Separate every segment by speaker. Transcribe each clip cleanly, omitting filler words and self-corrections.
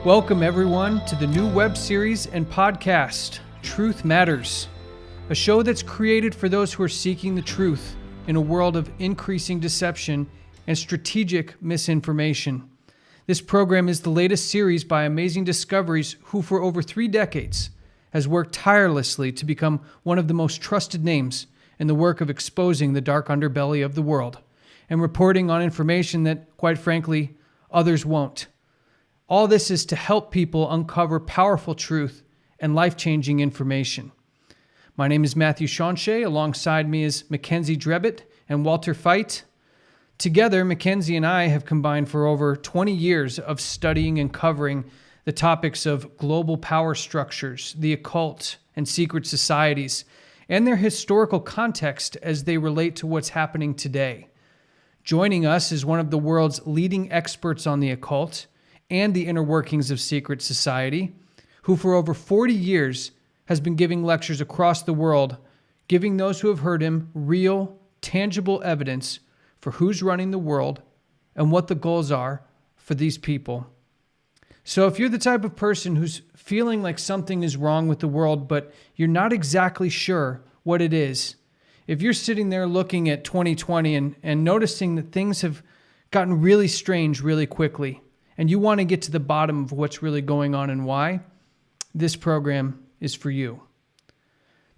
Speaker 1: Welcome, everyone, to the new web series and podcast, Truth Matters, a show that's created for those who are seeking the truth in a world of increasing deception and strategic misinformation. This program is the latest series by Amazing Discoveries, who for over 3 decades has worked tirelessly to become one of the most trusted names in the work of exposing the dark underbelly of the world and reporting on information that, quite frankly, others won't. All this is to help people uncover powerful truth and life-changing information. My name is Matthew Shonshay. Alongside me is Mackenzie Drebit and Walter Feit. Together, Mackenzie and I have combined for over 20 years of studying and covering the topics of global power structures, the occult, and secret societies, and their historical context as they relate to what's happening today. Joining us is one of the world's leading experts on the occult and the inner workings of secret society, who for over 40 years has been giving lectures across the world, giving those who have heard him real, tangible evidence for who's running the world and what the goals are for these people. So if you're the type of person who's feeling like something is wrong with the world, but you're not exactly sure what it is, if you're sitting there looking at 2020 and noticing that things have gotten really strange really quickly, and you want to get to the bottom of what's really going on and why, this program is for you.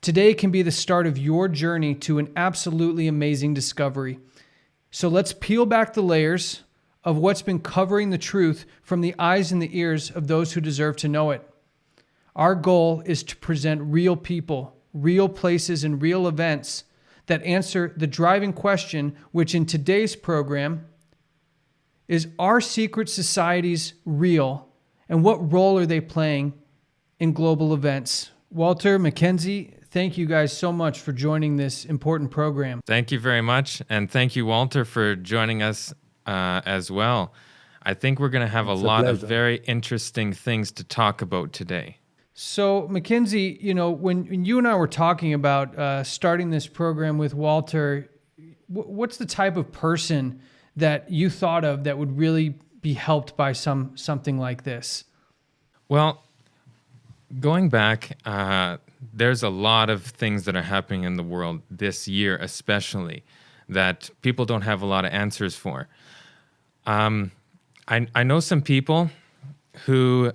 Speaker 1: Today can be the start of your journey to an absolutely amazing discovery. So let's peel back the layers of what's been covering the truth from the eyes and the ears of those who deserve to know it. Our goal is to present real people, real places, and real events that answer the driving question, which in today's program is, are secret societies real, and what role are they playing in global events? Walter, Mackenzie, thank you guys so much for joining this important program.
Speaker 2: Thank you very much, and thank you, Walter, for joining us as well. I think we're going to have a lot of very interesting things to talk about today.
Speaker 1: So, Mackenzie, when you and I were talking about starting this program with Walter, what's the type of person that you thought of that would really be helped by something like this?
Speaker 2: Well, going back, there's a lot of things that are happening in the world this year, especially, that people don't have a lot of answers for. I know some people who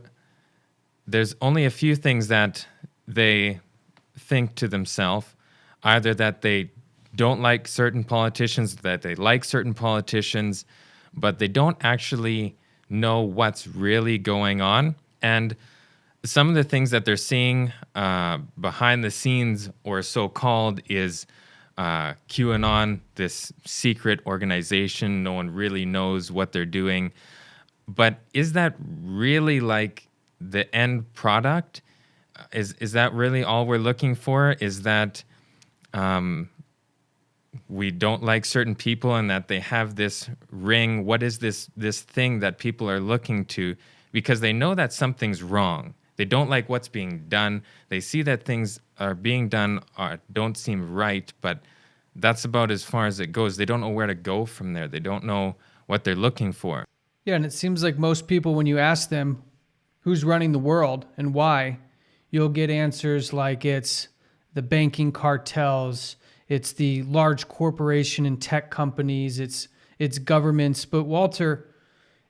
Speaker 2: there's only a few things that they think to themselves, either that they don't like certain politicians, that they like certain politicians, but they don't actually know what's really going on. And some of the things that they're seeing behind the scenes, or so-called, is QAnon, this secret organization. No one really knows what they're doing. But is that really like the end product? Is that really all we're looking for? Is that we don't like certain people and that they have this ring? What is this thing that people are looking to? Because they know that something's wrong. They don't like what's being done. They see that things are being done don't seem right, but that's about as far as it goes. They don't know where to go from there. They don't know what they're looking for.
Speaker 1: Yeah, and it seems like most people, when you ask them who's running the world and why, you'll get answers like it's the banking cartels, it's the large corporation and tech companies, it's governments. But Walter,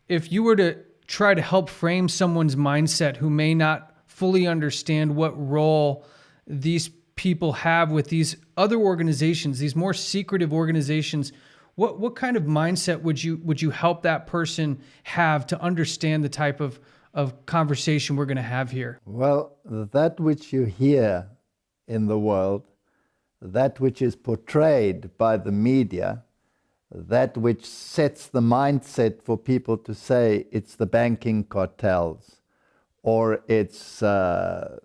Speaker 1: if you were to try to help frame someone's mindset who may not fully understand what role these people have with these other organizations, these more secretive organizations, what kind of mindset would you help that person have to understand the type of conversation we're going to have here?
Speaker 3: Well, that which you hear in the world, that which is portrayed by the media, that which sets the mindset for people to say it's the banking cartels, or it's a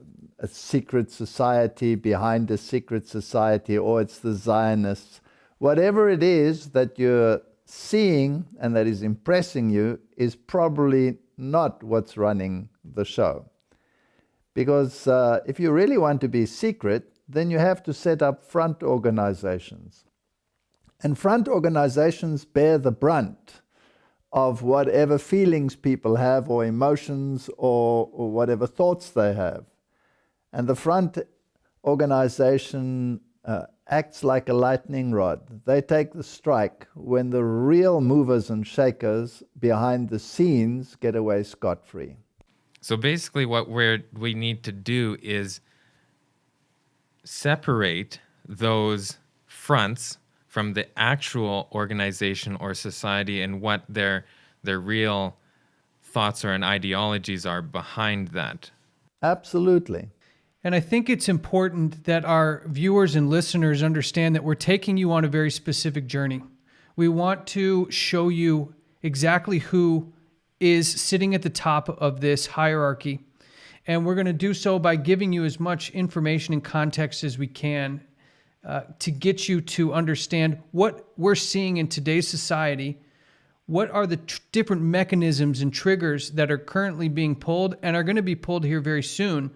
Speaker 3: secret society behind a secret society, or it's the Zionists. Whatever it is that you're seeing and that is impressing you is probably not what's running the show. Because if you really want to be secret, then you have to set up front organizations. And front organizations bear the brunt of whatever feelings people have or emotions or whatever thoughts they have. And the front organization acts like a lightning rod. They take the strike when the real movers and shakers behind the scenes get away scot-free.
Speaker 2: So basically what we need to do is separate those fronts from the actual organization or society and what their real thoughts or and ideologies are behind that.
Speaker 3: Absolutely.
Speaker 1: And I think it's important that our viewers and listeners understand that we're taking you on a very specific journey. We want to show you exactly who is sitting at the top of this hierarchy. And we're going to do so by giving you as much information and context as we can to get you to understand what we're seeing in today's society. What are the different mechanisms and triggers that are currently being pulled and are going to be pulled here very soon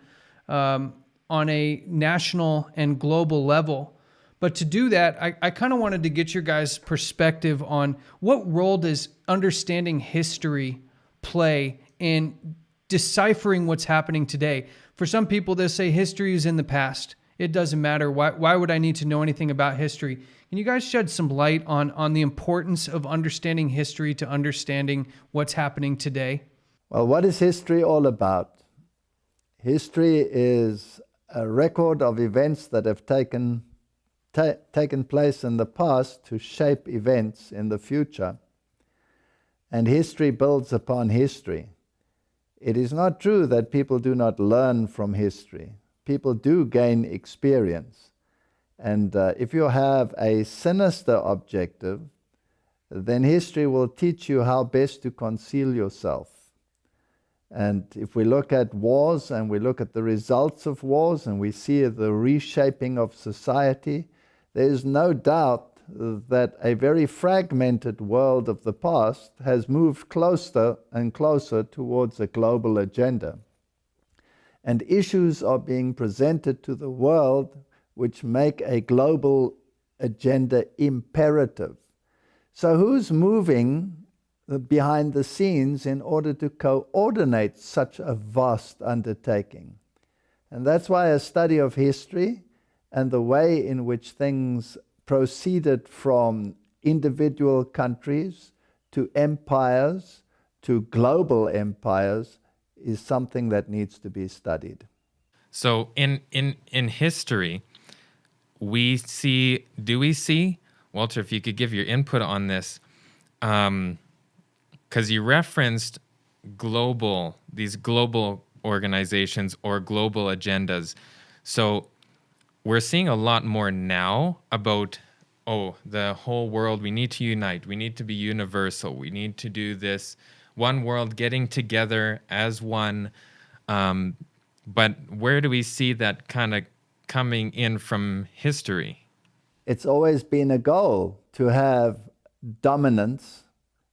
Speaker 1: on a national and global level? But to do that, I kind of wanted to get your guys' perspective on what role does understanding history play in deciphering what's happening today. For some people, they say history is in the past. It doesn't matter. Why would I need to know anything about history? Can you guys shed some light on the importance of understanding history to understanding what's happening today?
Speaker 3: Well, what is history all about? History is a record of events that have taken place in the past to shape events in the future. And history builds upon history. It is not true that people do not learn from history. People do gain experience. And if you have a sinister objective, then history will teach you how best to conceal yourself. And if we look at wars and we look at the results of wars and we see the reshaping of society, there is no doubt that a very fragmented world of the past has moved closer and closer towards a global agenda. And issues are being presented to the world which make a global agenda imperative. So who's moving behind the scenes in order to coordinate such a vast undertaking? And that's why a study of history and the way in which things proceeded from individual countries to empires to global empires is something that needs to be studied.
Speaker 2: So in history, do we see, Walter, if you could give your input on this, because you referenced these global organizations or global agendas. So we're seeing a lot more now about, the whole world, we need to unite, we need to be universal, we need to do this one world getting together as one. But where do we see that kind of coming in from history?
Speaker 3: It's always been a goal to have dominance.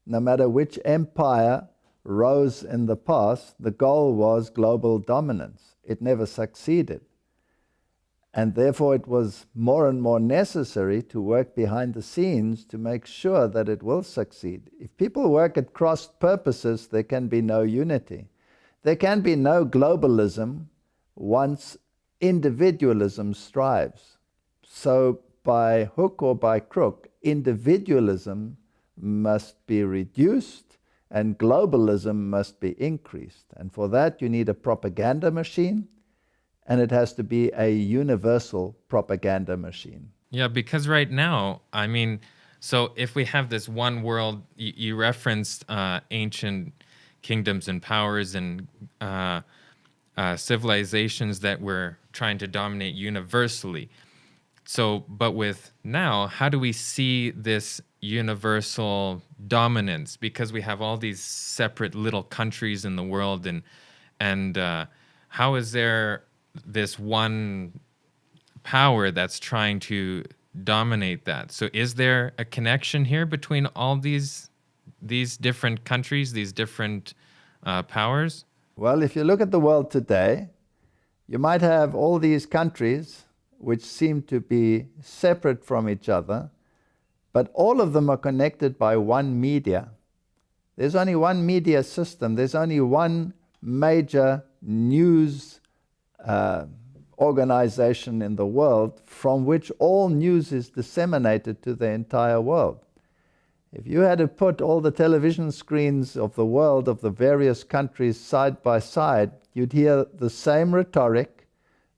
Speaker 3: No matter which empire rose in the past, the goal was global dominance. It never succeeded. And therefore it was more and more necessary to work behind the scenes to make sure that it will succeed. If people work at cross purposes, there can be no unity. There can be no globalism once individualism strives. So by hook or by crook, individualism must be reduced and globalism must be increased. And for that you need a propaganda machine, and it has to be a universal propaganda machine.
Speaker 2: Yeah, because right now, I mean, so if we have this one world, you referenced ancient kingdoms and powers and civilizations that were trying to dominate universally. So, but with now, how do we see this universal dominance? Because we have all these separate little countries in the world, and how is there this one power that's trying to dominate that? So is there a connection here between all these different countries, these different powers?
Speaker 3: Well, if you look at the world today, you might have all these countries which seem to be separate from each other, but all of them are connected by one media, There's only one media system. There's only one major news organization in the world from which all news is disseminated to the entire world. If you had to put all the television screens of the world, of the various countries side by side, you'd hear the same rhetoric,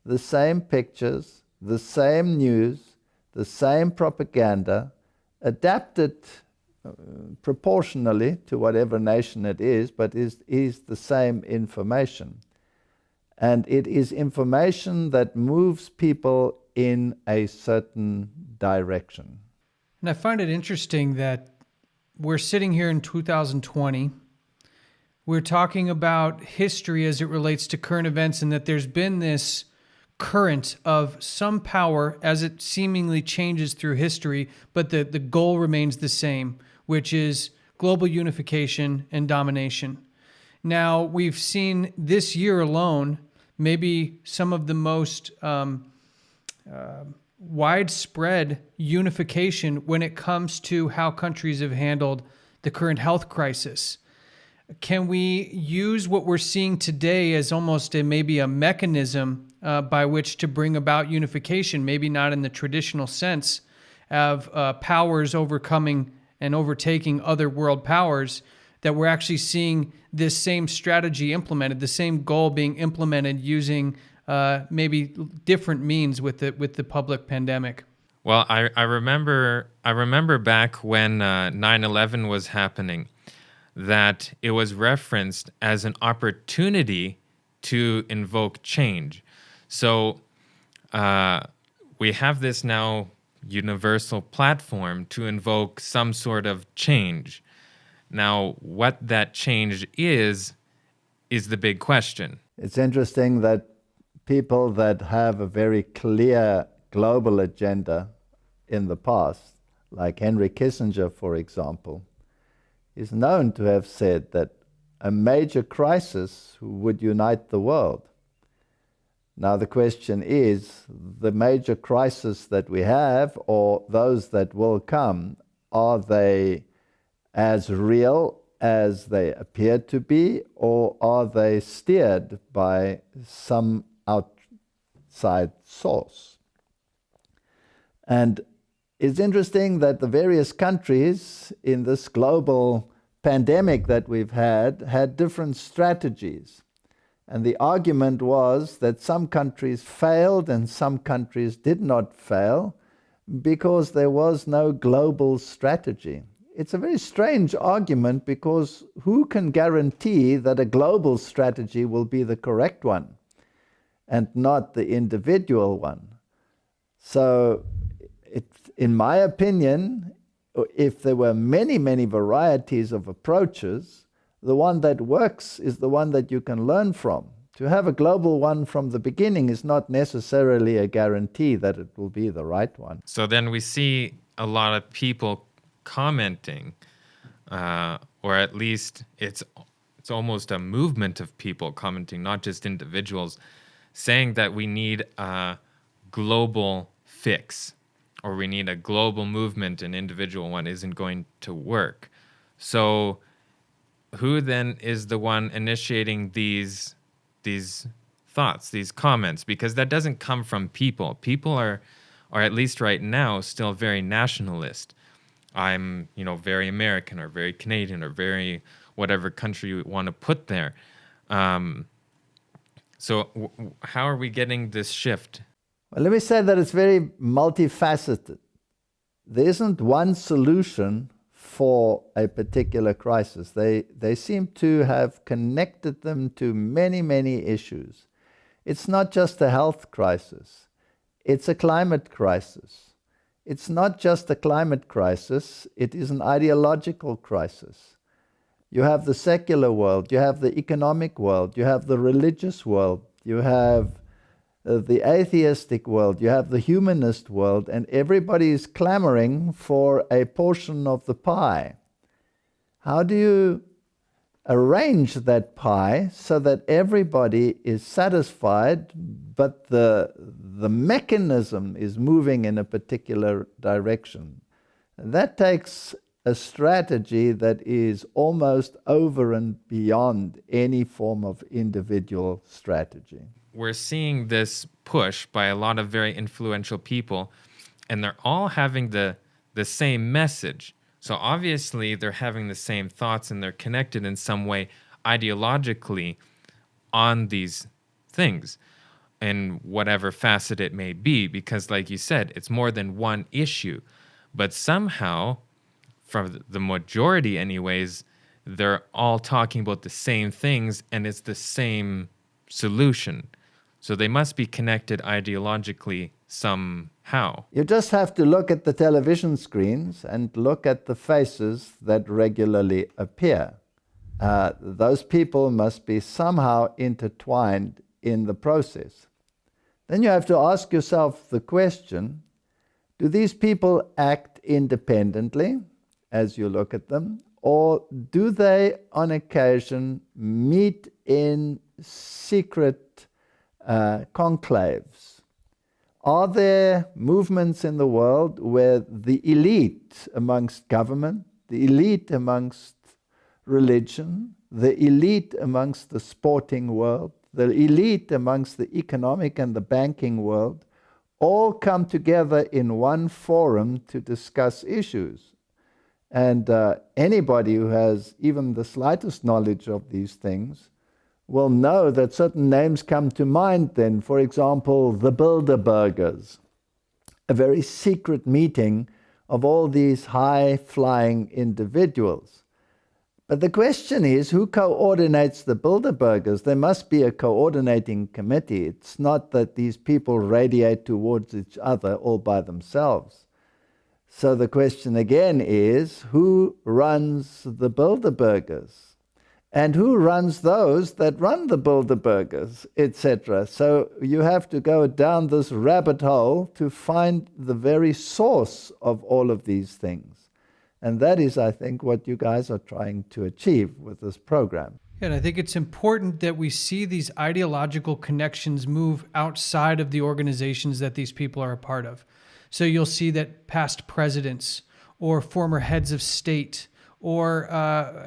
Speaker 3: the same pictures, the same news, the same propaganda, adapted proportionally to whatever nation it is, but is the same information. And it is information that moves people in a certain direction.
Speaker 1: And I find it interesting that we're sitting here in 2020. We're talking about history as it relates to current events, and that there's been this current of some power as it seemingly changes through history, but the goal remains the same, which is global unification and domination. Now, we've seen this year alone maybe some of the most widespread unification when it comes to how countries have handled the current health crisis. Can we use what we're seeing today as almost maybe a mechanism by which to bring about unification, maybe not in the traditional sense of powers overcoming and overtaking other world powers, that we're actually seeing this same strategy implemented, the same goal being implemented using maybe different means with the public pandemic?
Speaker 2: Well, I remember back when 9/11 was happening, that it was referenced as an opportunity to invoke change. So we have this now universal platform to invoke some sort of change. Now, what that change is the big question.
Speaker 3: It's interesting that people that have a very clear global agenda in the past, like Henry Kissinger, for example, is known to have said that a major crisis would unite the world. Now the question is, the major crises that we have, or those that will come, are they as real as they appear to be, or are they steered by some outside source? And it's interesting that the various countries in this global pandemic that we've had different strategies. And the argument was that some countries failed and some countries did not fail because there was no global strategy. It's a very strange argument, because who can guarantee that a global strategy will be the correct one and not the individual one? So, in my opinion, if there were many, many varieties of approaches, the one that works is the one that you can learn from. To have a global one from the beginning is not necessarily a guarantee that it will be the right one.
Speaker 2: So then we see a lot of people commenting, or at least it's almost a movement of people commenting, not just individuals, saying that we need a global fix, or we need a global movement. An individual one isn't going to work. So who then is the one initiating these thoughts, these comments? Because that doesn't come from people. People are at least right now, still very nationalist. I'm, very American or very Canadian or very whatever country you want to put there. So how are we getting this shift?
Speaker 3: Well, let me say that it's very multifaceted. There isn't one solution for a particular crisis. They seem to have connected them to many, many issues. It's not just a health crisis. It's a climate crisis. It's not just a climate crisis. It is an ideological crisis. You have the secular world. You have the economic world. You have the religious world. You have the atheistic world, you have the humanist world, and everybody is clamoring for a portion of the pie. How do you arrange that pie so that everybody is satisfied, but the mechanism is moving in a particular direction? That takes a strategy that is almost over and beyond any form of individual strategy.
Speaker 2: We're seeing this push by a lot of very influential people, and they're all having the same message. So obviously they're having the same thoughts and they're connected in some way ideologically on these things in whatever facet it may be, because like you said, it's more than one issue. But somehow, from the majority anyways, they're all talking about the same things and it's the same solution. So they must be connected ideologically somehow.
Speaker 3: You just have to look at the television screens and look at the faces that regularly appear. Those people must be somehow intertwined in the process. Then you have to ask yourself the question, do these people act independently as you look at them, or do they on occasion meet in secret conclaves? Are there movements in the world where the elite amongst government, the elite amongst religion, the elite amongst the sporting world, the elite amongst the economic and the banking world, all come together in one forum to discuss issues? And anybody who has even the slightest knowledge of these things will know that certain names come to mind then. For example, the Bilderbergers, a very secret meeting of all these high-flying individuals. But the question is, who coordinates the Bilderbergers? There must be a coordinating committee. It's not that these people radiate towards each other all by themselves. So the question again is, who runs the Bilderbergers? And who runs those that run the Bilderbergers, etc.? So you have to go down this rabbit hole to find the very source of all of these things. And that is, I think, what you guys are trying to achieve with this program.
Speaker 1: And I think it's important that we see these ideological connections move outside of the organizations that these people are a part of. So you'll see that past presidents or former heads of state or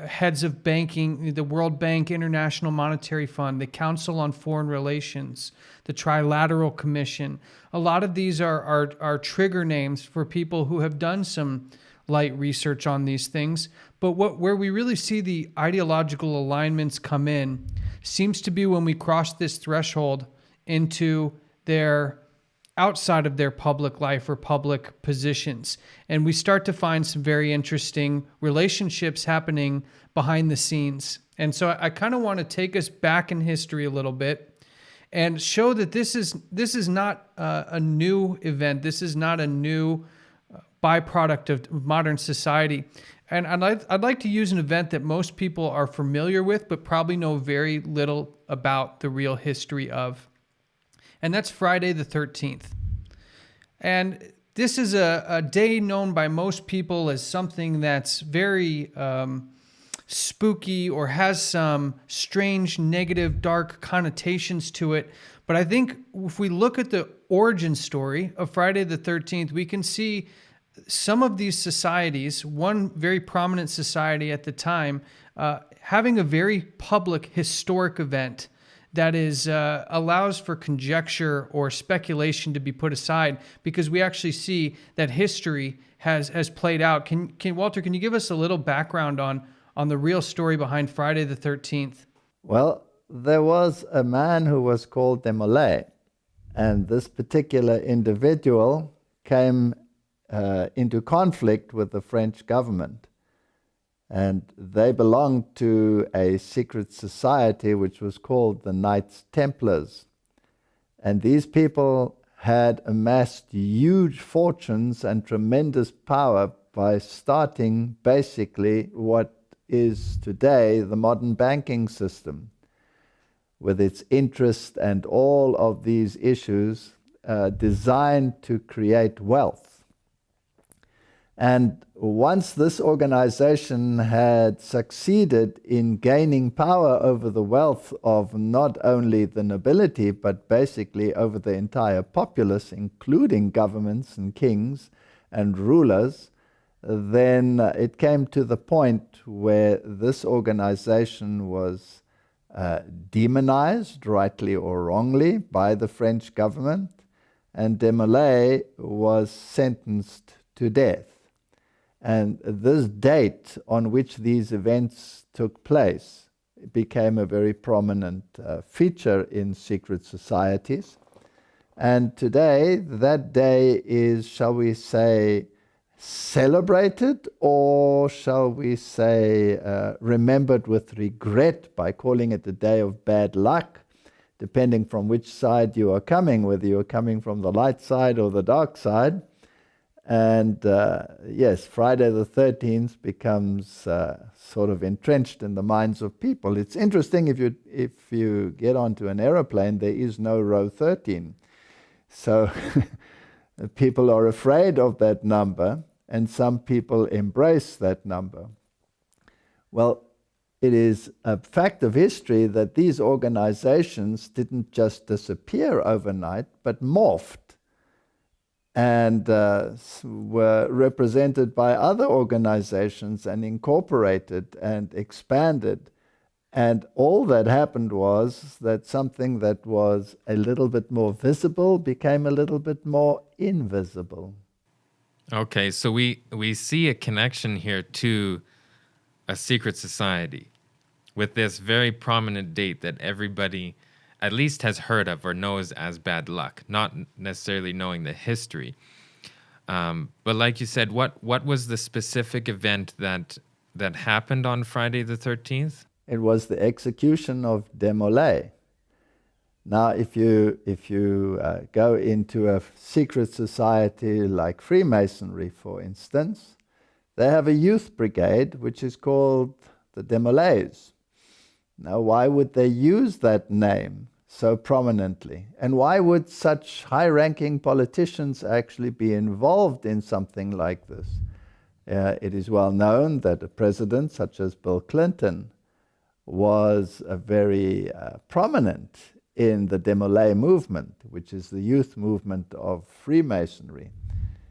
Speaker 1: heads of banking, the World Bank, International Monetary Fund, the Council on Foreign Relations, the Trilateral Commission. A lot of these are trigger names for people who have done some light research on these things. But where we really see the ideological alignments come in seems to be when we cross this threshold into their outside of their public life or public positions. And we start to find some very interesting relationships happening behind the scenes. And so I kind of want to take us back in history a little bit and show that this is not a new event. This is not a new byproduct of modern society. And I'd like to use an event that most people are familiar with, but probably know very little about the real history of. And that's Friday the 13th. And this is a day known by most people as something that's very spooky or has some strange, negative, dark connotations to it. But I think if we look at the origin story of Friday the 13th, we can see some of these societies, one very prominent society at the time, having a very public historic event that is allows for conjecture or speculation to be put aside, because we actually see that history has played out. Can Walter, can you give us a little background on the real story behind Friday the 13th?
Speaker 3: Well, there was a man who was called Desmoulins, and this particular individual came into conflict with the French government. And they belonged to a secret society which was called the Knights Templars. And these people had amassed huge fortunes and tremendous power by starting basically what is today the modern banking system, with its interest and all of these issues designed to create wealth. And once this organization had succeeded in gaining power over the wealth of not only the nobility, but basically over the entire populace, including governments and kings and rulers, then it came to the point where this organization was demonized, rightly or wrongly, by the French government, and Desmoulins was sentenced to death. And this date on which these events took place became a very prominent feature in secret societies. And today, that day is, shall we say, celebrated, or shall we say remembered with regret by calling it a day of bad luck, depending from which side you are coming, whether you are coming from the light side or the dark side. And yes, Friday the 13th becomes sort of entrenched in the minds of people. It's interesting, if you get onto an aeroplane, there is no row 13. So people are afraid of that number, and some people embrace that number. Well, it is a fact of history that these organizations didn't just disappear overnight, but morphed and were represented by other organizations and incorporated and expanded. And all that happened was that something that was a little bit more visible became a little bit more invisible.
Speaker 2: Okay, so we see a connection here to a secret society with this very prominent date that everybody at least has heard of or knows as bad luck, not necessarily knowing the history. But like you said, what was the specific event that happened on Friday the 13th?
Speaker 3: It was the execution of Desmoulins. Now, if you go into a secret society like Freemasonry, for instance, they have a youth brigade which is called the Desmoulins. Now, why would they use that name so prominently? And why would such high-ranking politicians actually be involved in something like this? It is well known that a president such as Bill Clinton was very prominent in the Desmoulins movement, which is the youth movement of Freemasonry.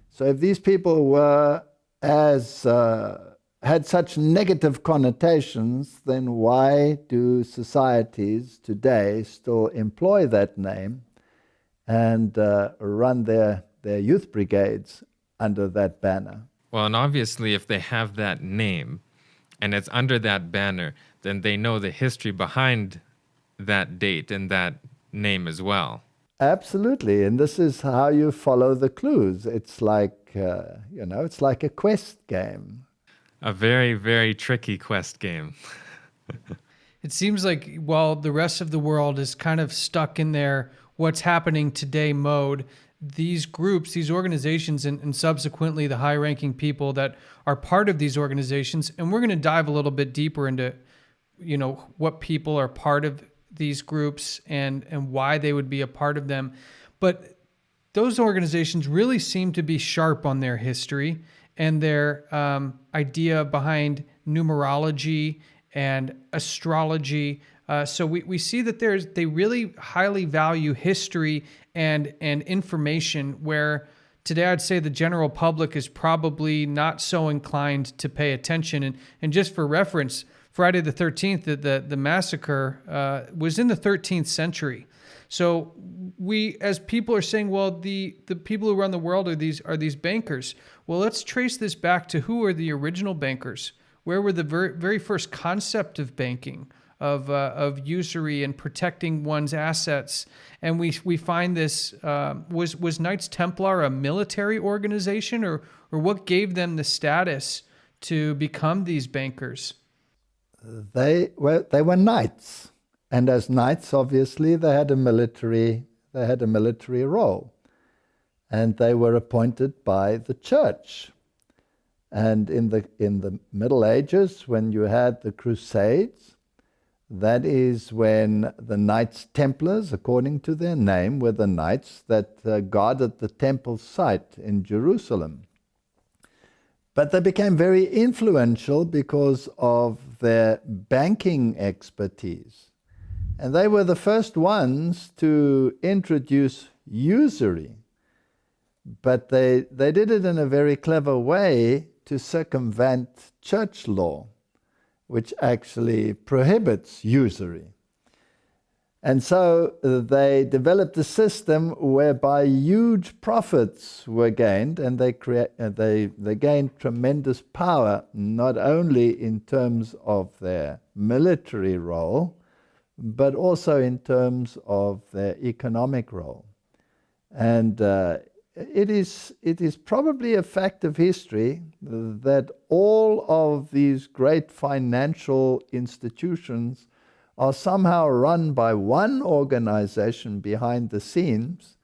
Speaker 3: So if these people were had such negative connotations, then why do societies today still employ that name and run their youth brigades under that banner?
Speaker 2: Well, and obviously if they have that name and it's under that banner, then they know the history behind that date and that name as well.
Speaker 3: Absolutely, and this is how you follow the clues. It's like, it's like a quest game.
Speaker 2: A very, very tricky quest game.
Speaker 1: It seems like while the rest of the world is kind of stuck in their what's happening today mode, these groups, these organizations, and subsequently the high-ranking people that are part of these organizations, and we're going to dive a little bit deeper into, what people are part of these groups and why they would be a part of them. But those organizations really seem to be sharp on their history and their idea behind numerology and astrology. So we see that they really highly value history and information, where today I'd say the general public is probably not so inclined to pay attention. And just for reference, Friday the 13th, the massacre was in the 13th century. So we, as people are saying, well, the people who run the world are these bankers. Well, let's trace this back to who are the original bankers. Where were the very first concept of banking, of usury and protecting one's assets? And we find this, was Knights Templar a military organization, or what gave them the status to become these bankers?
Speaker 3: They were knights, and as knights, obviously, they had a military role, and they were appointed by the church. And in the Middle Ages, when you had the Crusades, that is when the Knights Templars, according to their name, were the knights that guarded the temple site in Jerusalem. But they became very influential because of their banking expertise. And they were the first ones to introduce usury. But they did it in a very clever way to circumvent church law, which actually prohibits usury. And so they developed a system whereby huge profits were gained, and they gained tremendous power, not only in terms of their military role, but also in terms of their economic role. And it is probably a fact of history that all of these great financial institutions are somehow run by one organization behind the scenes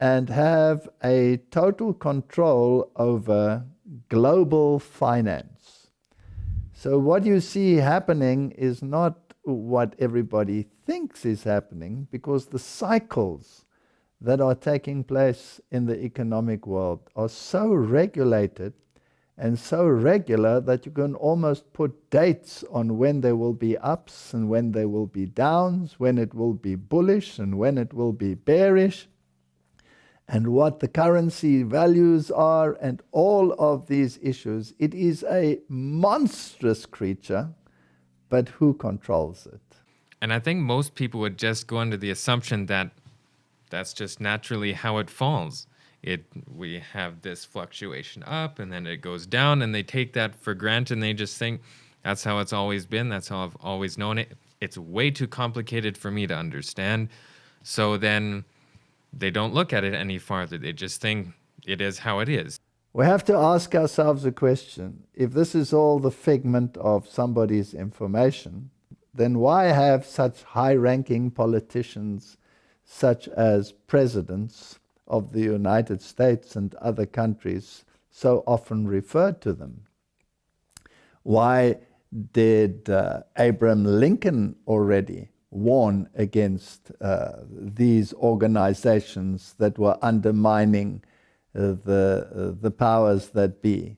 Speaker 3: and have a total control over global finance. So what you see happening is not what everybody thinks is happening, because the cycles that are taking place in the economic world are so regulated and so regular that you can almost put dates on when there will be ups and when there will be downs, when it will be bullish and when it will be bearish, and what the currency values are, and all of these issues. It is a monstrous creature, but who controls it?
Speaker 2: And I think most people would just go under the assumption that that's just naturally how it falls. We have this fluctuation up and then it goes down, and they take that for granted and they just think that's how it's always been, that's how I've always known it. It's way too complicated for me to understand. So then they don't look at it any farther. They just think it is how it is.
Speaker 3: We have to ask ourselves a question. If this is all the figment of somebody's information, then why have such high-ranking politicians, such as presidents of the United States and other countries, so often referred to them? Why did Abraham Lincoln already warn against these organizations that were undermining the powers that be?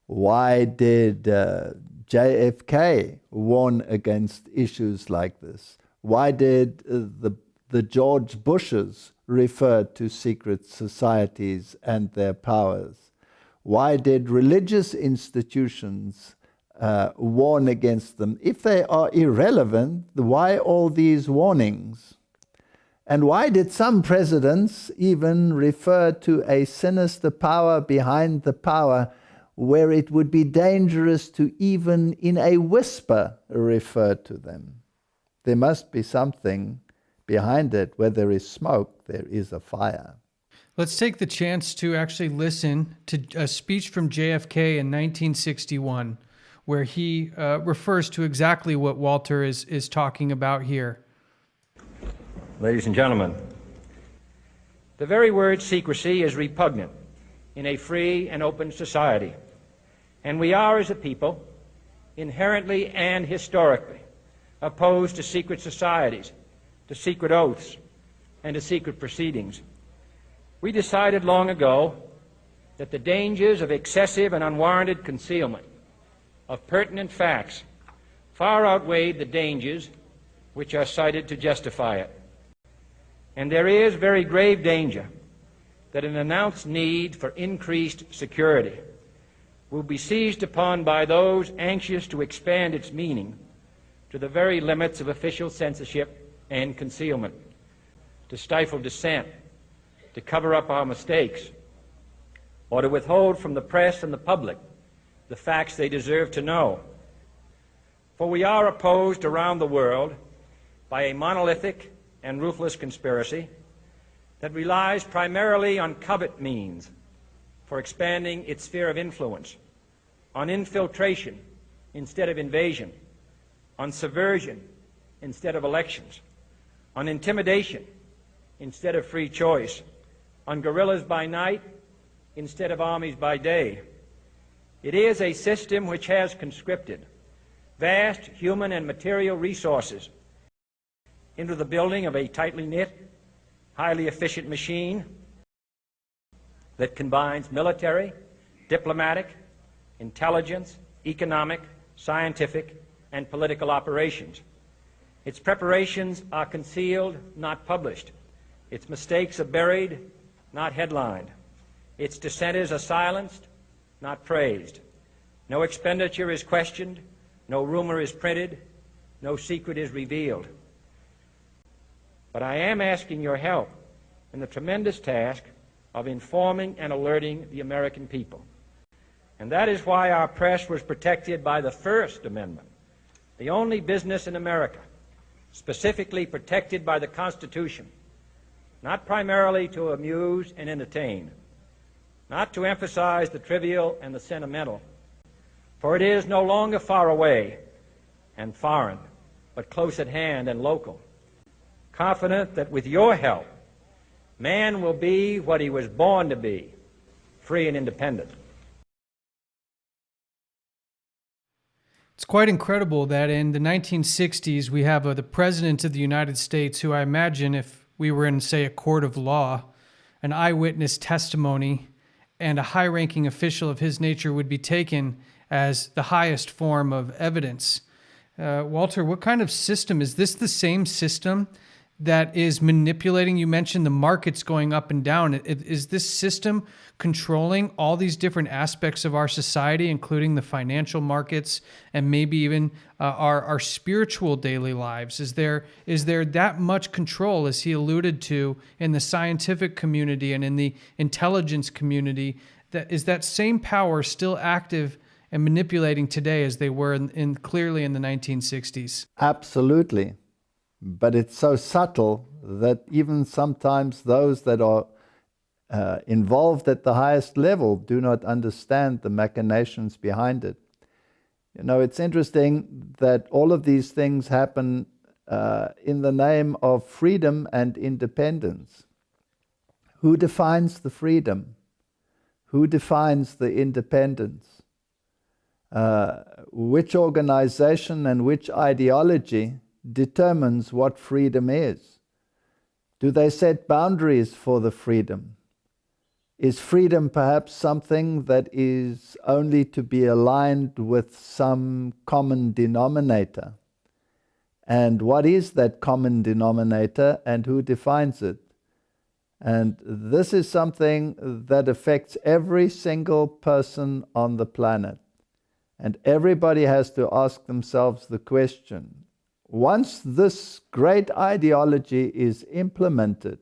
Speaker 3: Why did JFK warn against issues like this? Why did the George Bushes refer to secret societies and their powers? Why did religious institutions warn against them? If they are irrelevant, why all these warnings? And why did some presidents even refer to a sinister power behind the power, where it would be dangerous to even in a whisper refer to them? There must be something behind it. Where there is smoke, there is a fire.
Speaker 1: Let's take the chance to actually listen to a speech from JFK in 1961, where he refers to exactly what Walter is talking about here.
Speaker 4: Ladies and gentlemen, the very word secrecy is repugnant in a free and open society, and we are, as a people, inherently and historically opposed to secret societies, to secret oaths, and to secret proceedings. We decided long ago that the dangers of excessive and unwarranted concealment of pertinent facts far outweighed the dangers which are cited to justify it. And there is very grave danger that an announced need for increased security will be seized upon by those anxious to expand its meaning to the very limits of official censorship and concealment, to stifle dissent, to cover up our mistakes, or to withhold from the press and the public the facts they deserve to know. For we are opposed around the world by a monolithic and ruthless conspiracy that relies primarily on covert means for expanding its sphere of influence, on infiltration instead of invasion, on subversion instead of elections, on intimidation instead of free choice, on guerrillas by night instead of armies by day. It is a system which has conscripted vast human and material resources into the building of a tightly knit, highly efficient machine that combines military, diplomatic, intelligence, economic, scientific, and political operations. Its preparations are concealed, not published. Its mistakes are buried, not headlined. Its dissenters are silenced, not praised. No expenditure is questioned, no rumor is printed, no secret is revealed. But I am asking your help in the tremendous task of informing and alerting the American people. And that is why our press was protected by the First Amendment, the only business in America specifically protected by the Constitution, not primarily to amuse and entertain, not to emphasize the trivial and the sentimental, for it is no longer far away and foreign, but close at hand and local, confident that with your help, man will be what he was born to be, free and independent.
Speaker 1: It's quite incredible that in the 1960s we have the President of the United States, who I imagine if we were in, say, a court of law, an eyewitness testimony and a high-ranking official of his nature would be taken as the highest form of evidence. Walter, what kind of system? Is this the same system that is manipulating? You mentioned the markets going up and down. Is this system controlling all these different aspects of our society, including the financial markets and maybe even our spiritual daily lives? Is there that much control, as he alluded to, in the scientific community and in the intelligence community? Is that same power still active and manipulating today as they were clearly in the 1960s?
Speaker 3: Absolutely. But it's so subtle that even sometimes those that are involved at the highest level do not understand the machinations behind it. You know, it's interesting that all of these things happen in the name of freedom and independence. Who defines the freedom? Who defines the independence? Which organization and which ideology determines what freedom is? Do they set boundaries for the freedom? Is freedom perhaps something that is only to be aligned with some common denominator? And what is that common denominator and who defines it? And this is something that affects every single person on the planet. And everybody has to ask themselves the question, once this great ideology is implemented,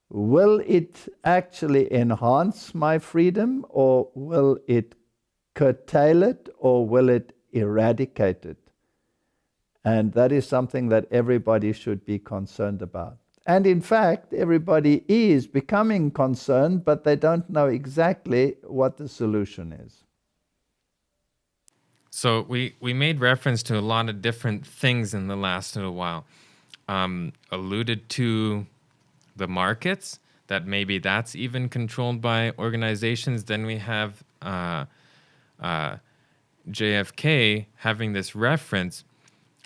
Speaker 3: will it actually enhance my freedom, or will it curtail it, or will it eradicate it? And that is something that everybody should be concerned about. And in fact, everybody is becoming concerned, but they don't know exactly what the solution is.
Speaker 2: So we made reference to a lot of different things in the last little while. Alluded to the markets, that maybe that's even controlled by organizations. Then we have JFK having this reference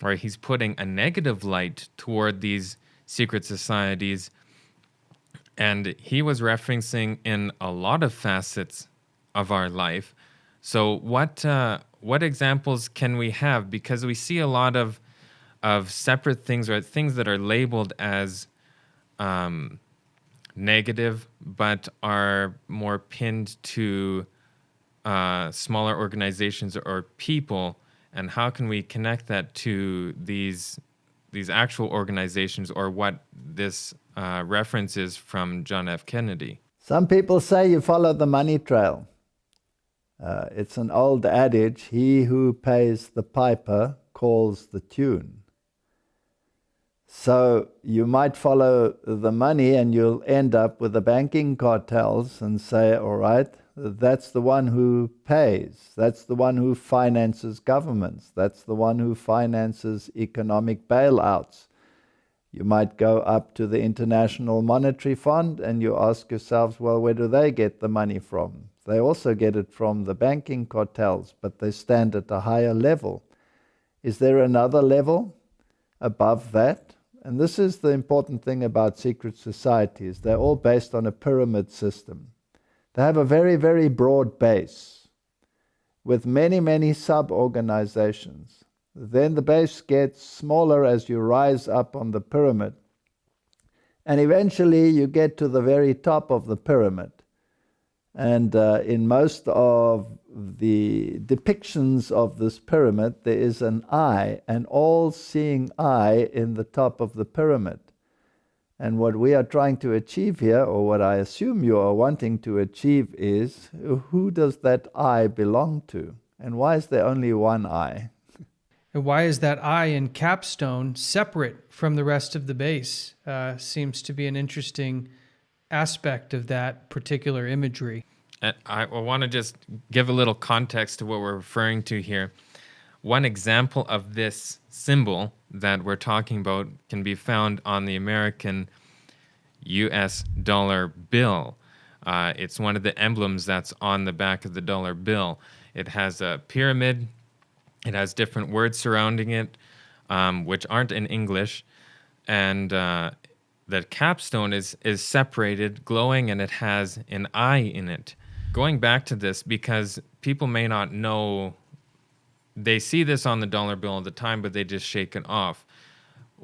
Speaker 2: where he's putting a negative light toward these secret societies. And he was referencing in a lot of facets of our life. So what examples can we have? Because we see a lot of separate things, or things that are labeled as negative, but are more pinned to smaller organizations or people. And how can we connect that to these actual organizations, or what this reference is from John F. Kennedy?
Speaker 3: Some people say you follow the money trail. It's an old adage, he who pays the piper calls the tune. So you might follow the money and you'll end up with the banking cartels and say, all right, that's the one who pays. That's the one who finances governments. That's the one who finances economic bailouts. You might go up to the International Monetary Fund and you ask yourselves, well, where do they get the money from? They also get it from the banking cartels, but they stand at a higher level. Is there another level above that? And this is the important thing about secret societies. They're all based on a pyramid system. They have a very, very broad base with many, many sub-organizations. Then the base gets smaller as you rise up on the pyramid. And eventually you get to the very top of the pyramid. And in most of the depictions of this pyramid, there is an eye, an all-seeing eye in the top of the pyramid. And what we are trying to achieve here, or what I assume you are wanting to achieve, is who does that eye belong to? And why is there only one eye?
Speaker 1: And why is that eye in capstone separate from the rest of the base? Seems to be an interesting aspect of that particular imagery.
Speaker 2: And I want to just give a little context to what we're referring to here. One example of this symbol that we're talking about can be found on the American US dollar bill. It's one of the emblems that's on the back of the dollar bill. It has a pyramid. It has different words surrounding it, which aren't in English. And the capstone is separated, glowing, and it has an eye in it. Going back to this, because people may not know, they see this on the dollar bill all the time, but they just shake it off.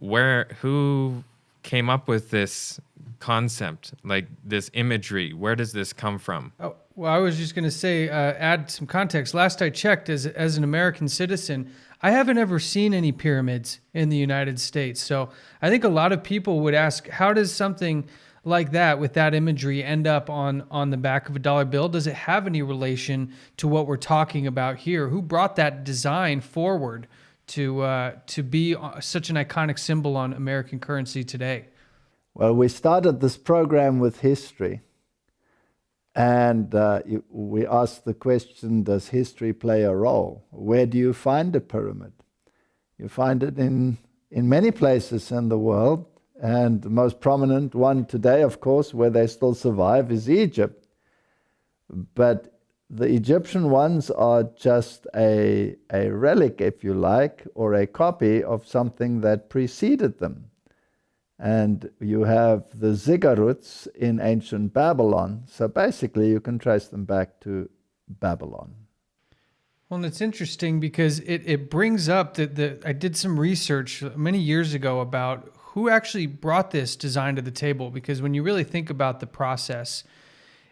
Speaker 2: Who came up with this concept, like this imagery? Where does this come from?
Speaker 1: Oh, well, I was just going to say, add some context. Last I checked, as an American citizen, I haven't ever seen any pyramids in the United States. So I think a lot of people would ask, how does something like that, with that imagery, end up on the back of a dollar bill? Does it have any relation to what we're talking about here? Who brought that design forward to be such an iconic symbol on American currency today?
Speaker 3: Well, we started this program with history, and we asked the question, does history play a role? Where do you find a pyramid? You find it in many places in the world, and the most prominent one today, of course, where they still survive, is Egypt. But the Egyptian ones are just a relic, if you like, or a copy of something that preceded them. And you have the ziggurats in ancient Babylon. So basically, you can trace them back to Babylon.
Speaker 1: Well, and it's interesting because it brings up that I did some research many years ago about who actually brought this design to the table. Because when you really think about the process,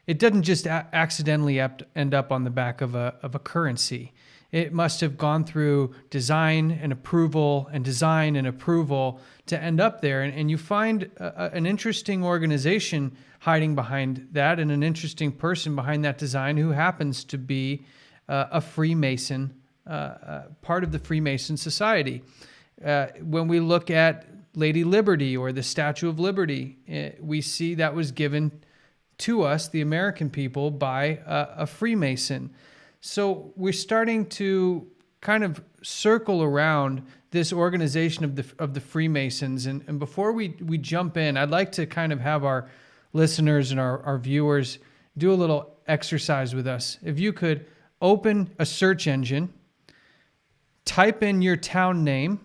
Speaker 1: it doesn't just accidentally end up on the back of a currency. It must have gone through design and approval and design and approval to end up there. And you find an interesting organization hiding behind that, and an interesting person behind that design who happens to be a Freemason, part of the Freemason Society. When we look at Lady Liberty or the Statue of Liberty, we see that was given to us, the American people, by a Freemason. So we're starting to kind of circle around this organization of the Freemasons. And before we jump in, I'd like to kind of have our listeners and our viewers do a little exercise with us. If you could open a search engine, type in your town name,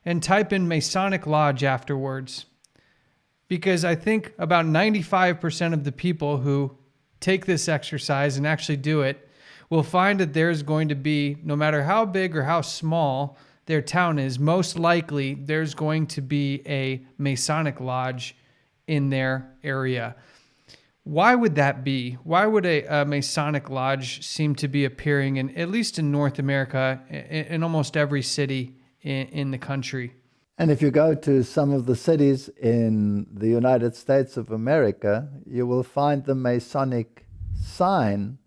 Speaker 1: and type in Masonic Lodge afterwards. Because I think about 95% of the people who take this exercise and actually do it will find that there's going to be, no matter how big or how small their town is, most likely there's going to be a Masonic Lodge in their area. Why would that be? Why would a Masonic Lodge seem to be appearing in, at least in North America, in almost every city in the country?
Speaker 3: And if you go to some of the cities in the United States of America, you will find the Masonic sign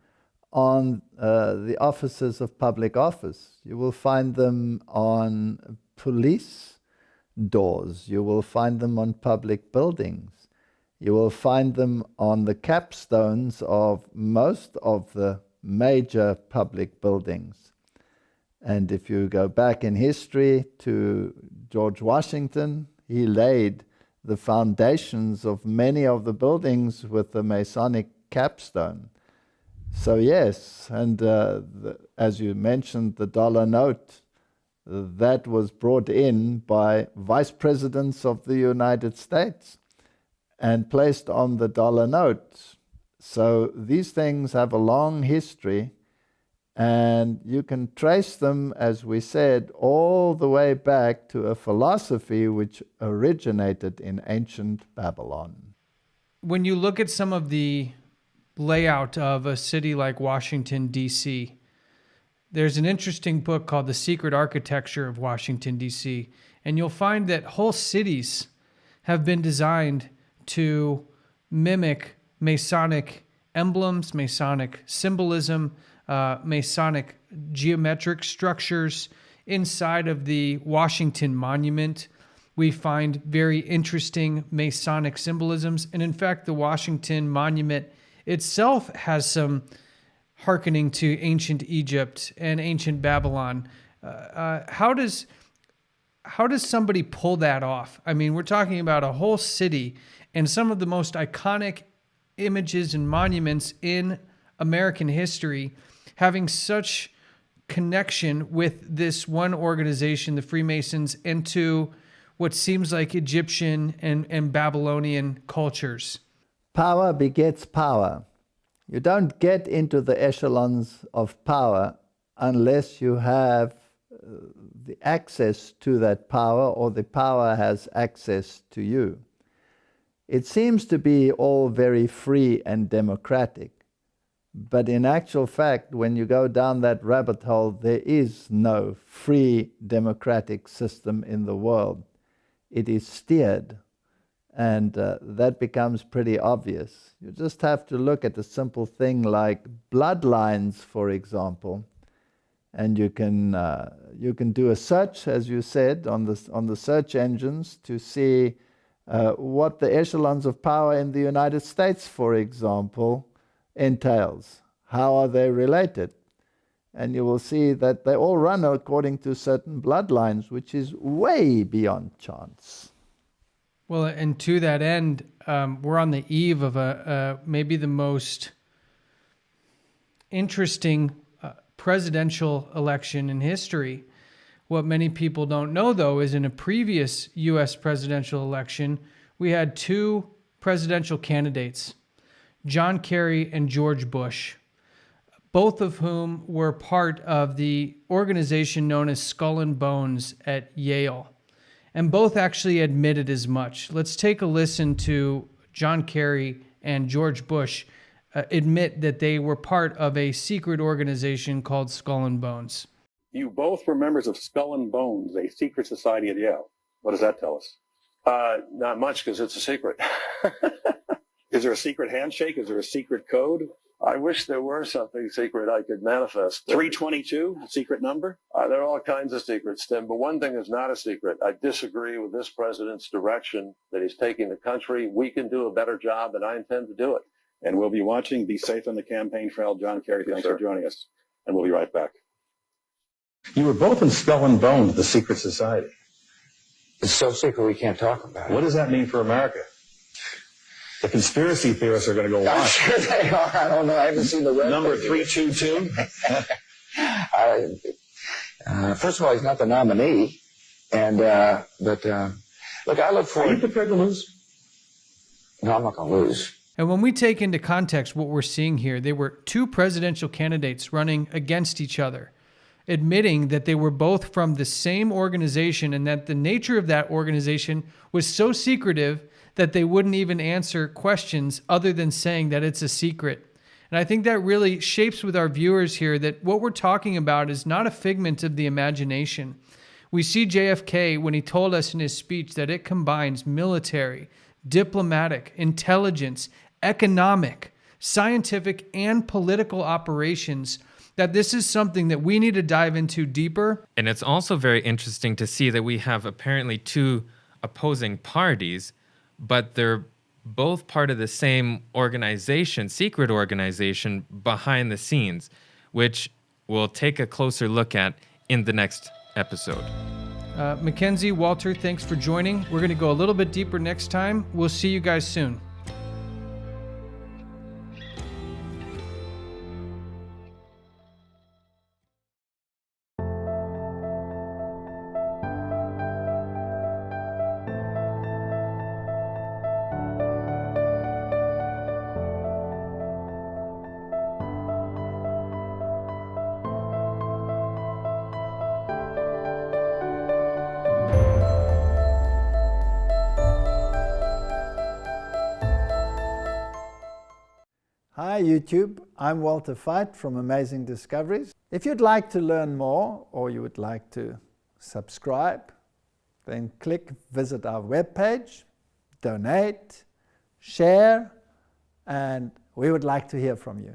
Speaker 3: on the offices of public office. You will find them on police doors. You will find them on public buildings. You will find them on the capstones of most of the major public buildings. And if you go back in history to George Washington, he laid the foundations of many of the buildings with the Masonic capstone. So yes, and as you mentioned, the dollar note, that was brought in by vice presidents of the United States and placed on the dollar note. So these things have a long history, and you can trace them, as we said, all the way back to a philosophy which originated in ancient Babylon.
Speaker 1: When you look at some of the layout of a city like Washington, D.C. There's an interesting book called The Secret Architecture of Washington, D.C., and you'll find that whole cities have been designed to mimic Masonic emblems, Masonic symbolism, Masonic geometric structures. Inside of the Washington Monument, we find very interesting Masonic symbolisms. And in fact, the Washington Monument itself has some hearkening to ancient Egypt and ancient Babylon. How does somebody pull that off? I mean, we're talking about a whole city and some of the most iconic images and monuments in American history having such connection with this one organization, the Freemasons, and to what seems like Egyptian and Babylonian cultures.
Speaker 3: Power begets power. You don't get into the echelons of power unless you have the access to that power, or the power has access to you. It seems to be all very free and democratic, but in actual fact, when you go down that rabbit hole, there is no free democratic system in the world. It is steered, and that becomes pretty obvious. You just have to look at a simple thing like bloodlines, for example, and you can do a search, as you said, on the search engines to see what the echelons of power in the United States, for example, entails. How are they related? And you will see that they all run according to certain bloodlines, which is way beyond chance.
Speaker 1: Well, and to that end, we're on the eve of maybe the most interesting presidential election in history. What many people don't know, though, is in a previous U.S. presidential election, we had two presidential candidates, John Kerry and George Bush, both of whom were part of the organization known as Skull and Bones at Yale. And both actually admitted as much. Let's take a listen to John Kerry and George Bush admit that they were part of a secret organization called Skull and Bones.
Speaker 5: You both were members of Skull and Bones, a secret society at Yale. What does that tell us? Not much, because it's a secret. Is there a secret handshake? Is there a secret code? I wish there were something secret I could manifest. 322, a secret number? There are all kinds of secrets, Tim, but one thing is not a secret. I disagree with this president's direction that he's taking the country. We can do a better job, and I intend to do it. And we'll be watching. Be safe on the campaign trail. John Kerry, thanks for joining us. And we'll be right back. You were both in Skull and Bones, the secret society.
Speaker 6: It's so secret we can't talk about it.
Speaker 5: What does that mean for America? The conspiracy theorists are going to go
Speaker 6: I'm
Speaker 5: wild.
Speaker 6: sure they are. I don't know. I haven't seen the red
Speaker 5: Number
Speaker 6: paper.
Speaker 5: 322?
Speaker 6: First of all, he's not the nominee. And, look, I look
Speaker 5: Are
Speaker 6: forward.
Speaker 5: you prepared to lose?
Speaker 6: No, I'm not going to lose.
Speaker 1: And when we take into context what we're seeing here, they were two presidential candidates running against each other, admitting that they were both from the same organization and that the nature of that organization was so secretive that they wouldn't even answer questions other than saying that it's a secret. And I think that really shapes with our viewers here that what we're talking about is not a figment of the imagination. We see JFK when he told us in his speech that it combines military, diplomatic, intelligence, economic, scientific, and political operations, that this is something that we need to dive into deeper.
Speaker 2: And it's also very interesting to see that we have apparently two opposing parties, but they're both part of the same organization, secret organization behind the scenes, which we'll take a closer look at in the next episode.
Speaker 1: Mackenzie, Walter, thanks for joining. We're going to go a little bit deeper next time. We'll see you guys soon.
Speaker 3: Hi YouTube, I'm Walter Veit from Amazing Discoveries. If you'd like to learn more or you would like to subscribe, then visit our webpage, donate, share, and we would like to hear from you.